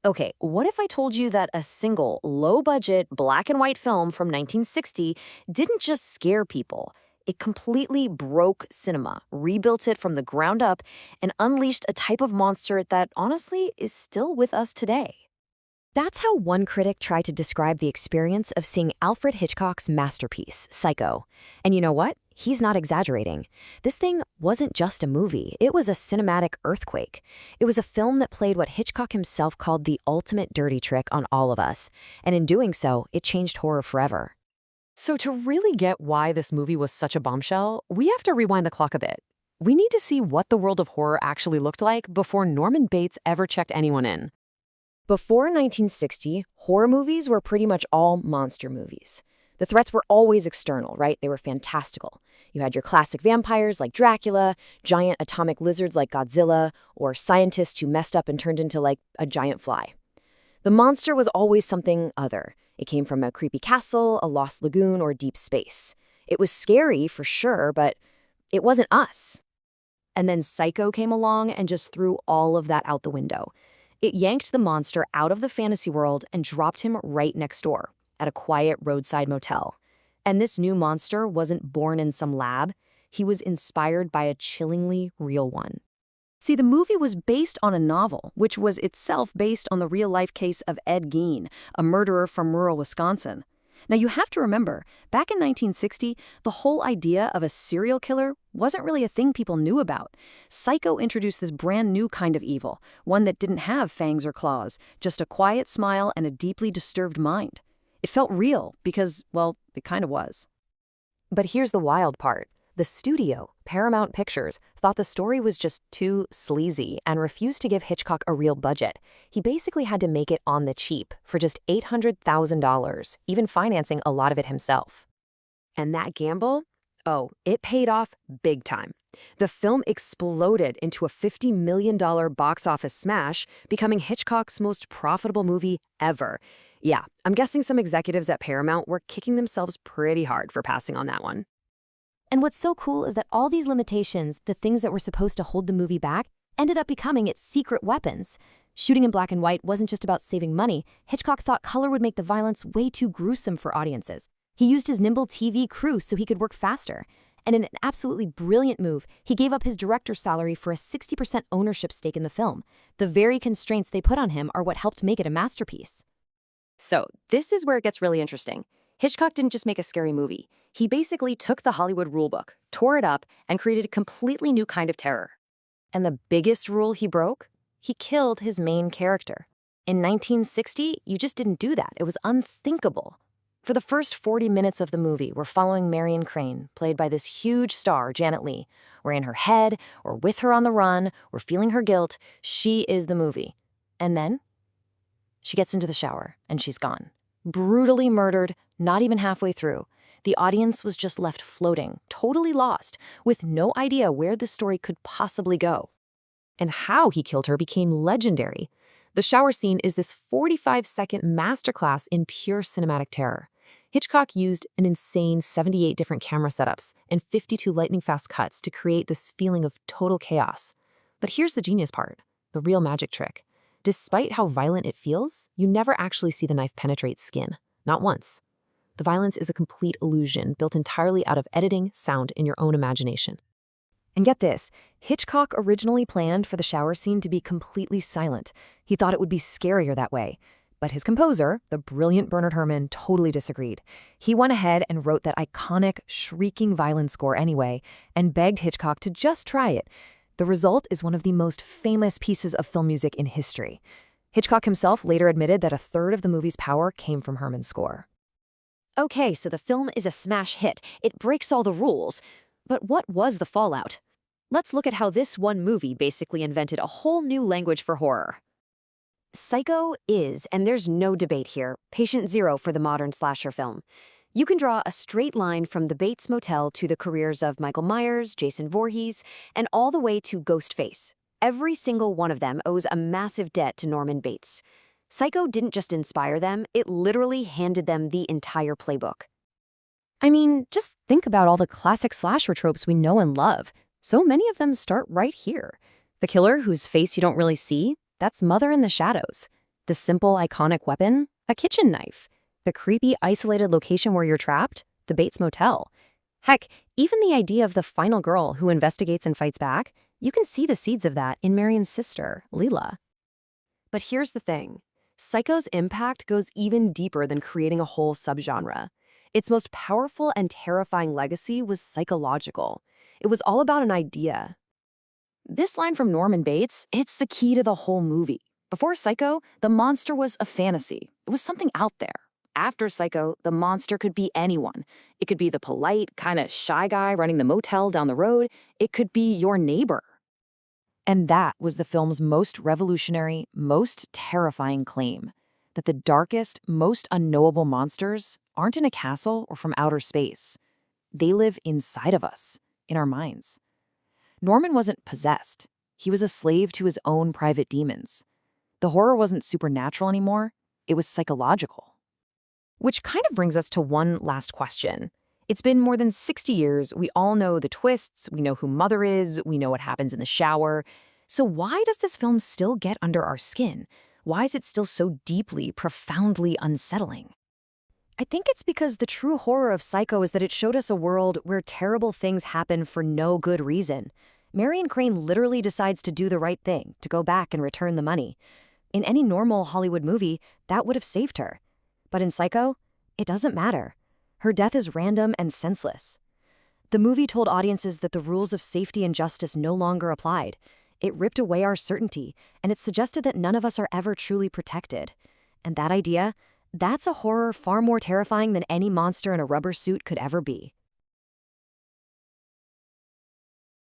Okay, what if I told you that a single, low-budget, black and white film from 1960 didn't just scare people? It completely broke cinema, rebuilt it from the ground up, and unleashed a type of monster that honestly is still with us today. That's how one critic tried to describe the experience of seeing Alfred Hitchcock's masterpiece, Psycho. And you know what? He's not exaggerating. This thing wasn't just a movie, it was a cinematic earthquake. It was a film that played what Hitchcock himself called the ultimate dirty trick on all of us. And in doing so, it changed horror forever. So to really get why this movie was such a bombshell, we have to rewind the clock a bit. We need to see what the world of horror actually looked like before Norman Bates ever checked anyone in. Before 1960, horror movies were pretty much all monster movies. The threats were always external, right? They were fantastical. You had your classic vampires like Dracula, giant atomic lizards like Godzilla, or scientists who messed up and turned into like a giant fly. The monster was always something other. It came from a creepy castle, a lost lagoon, or deep space. It was scary for sure, but it wasn't us. And then Psycho came along and just threw all of that out the window. It yanked the monster out of the fantasy world and dropped him right next door, at a quiet roadside motel. And this new monster wasn't born in some lab. He was inspired by a chillingly real one. See, the movie was based on a novel, which was itself based on the real-life case of Ed Gein, a murderer from rural Wisconsin. Now, you have to remember, back in 1960, the whole idea of a serial killer wasn't really a thing people knew about. Psycho introduced this brand new kind of evil, one that didn't have fangs or claws, just a quiet smile and a deeply disturbed mind. It felt real because, well, it kind of was. But here's the wild part. The studio, Paramount Pictures, thought the story was just too sleazy and refused to give Hitchcock a real budget. He basically had to make it on the cheap for just $800,000, even financing a lot of it himself. And that gamble? Oh, it paid off big time. The film exploded into a $50 million box office smash, becoming Hitchcock's most profitable movie ever. Yeah, I'm guessing some executives at Paramount were kicking themselves pretty hard for passing on that one. And what's so cool is that all these limitations, the things that were supposed to hold the movie back, ended up becoming its secret weapons. Shooting in black and white wasn't just about saving money. Hitchcock thought color would make the violence way too gruesome for audiences. He used his nimble TV crew so he could work faster. And in an absolutely brilliant move, he gave up his director's salary for a 60% ownership stake in the film. The very constraints they put on him are what helped make it a masterpiece. So, this is where it gets really interesting. Hitchcock didn't just make a scary movie. He basically took the Hollywood rulebook, tore it up, and created a completely new kind of terror. And the biggest rule he broke? He killed his main character. In 1960, you just didn't do that. It was unthinkable. For the first 40 minutes of the movie, we're following Marion Crane, played by this huge star, Janet Leigh. We're in her head, or with her on the run, we're feeling her guilt. She is the movie. And then she gets into the shower, and she's gone. Brutally murdered, not even halfway through. The audience was just left floating, totally lost, with no idea where the story could possibly go. And how he killed her became legendary. The shower scene is this 45-second masterclass in pure cinematic terror. Hitchcock used an insane 78 different camera setups and 52 lightning-fast cuts to create this feeling of total chaos. But here's the genius part, the real magic trick. Despite how violent it feels, you never actually see the knife penetrate skin. Not once. The violence is a complete illusion built entirely out of editing, sound, and your own imagination. And get this, Hitchcock originally planned for the shower scene to be completely silent. He thought it would be scarier that way. But his composer, the brilliant Bernard Herrmann, totally disagreed. He went ahead and wrote that iconic, shrieking violin score anyway, and begged Hitchcock to just try it. The result is one of the most famous pieces of film music in history. Hitchcock himself later admitted that a third of the movie's power came from Herrmann's score. Okay, so the film is a smash hit. It breaks all the rules. But what was the fallout? Let's look at how this one movie basically invented a whole new language for horror. Psycho is, and there's no debate here, patient zero for the modern slasher film. You can draw a straight line from the Bates Motel to the careers of Michael Myers, Jason Voorhees, and all the way to Ghostface. Every single one of them owes a massive debt to Norman Bates. Psycho didn't just inspire them, it literally handed them the entire playbook. I mean, just think about all the classic slasher tropes we know and love. So many of them start right here. The killer whose face you don't really see, that's Mother in the Shadows. The simple, iconic weapon? A kitchen knife. The creepy, isolated location where you're trapped? The Bates Motel. Heck, even the idea of the final girl who investigates and fights back, you can see the seeds of that in Marion's sister, Leela. But here's the thing. Psycho's impact goes even deeper than creating a whole subgenre. Its most powerful and terrifying legacy was psychological. It was all about an idea. This line from Norman Bates, it's the key to the whole movie. Before Psycho, the monster was a fantasy. It was something out there. After Psycho, the monster could be anyone. It could be the polite, kind of shy guy running the motel down the road. It could be your neighbor. And that was the film's most revolutionary, most terrifying claim, that the darkest, most unknowable monsters aren't in a castle or from outer space. They live inside of us, in our minds. Norman wasn't possessed. He was a slave to his own private demons. The horror wasn't supernatural anymore. It was psychological. Which kind of brings us to one last question. It's been more than 60 years. We all know the twists. We know who Mother is. We know what happens in the shower. So why does this film still get under our skin? Why is it still so deeply, profoundly unsettling? I think it's because the true horror of Psycho is that it showed us a world where terrible things happen for no good reason. Marion Crane literally decides to do the right thing, to go back and return the money. In any normal Hollywood movie, that would have saved her. But in Psycho, it doesn't matter. Her death is random and senseless. The movie told audiences that the rules of safety and justice no longer applied. It ripped away our certainty, and it suggested that none of us are ever truly protected. And that idea, that's a horror far more terrifying than any monster in a rubber suit could ever be.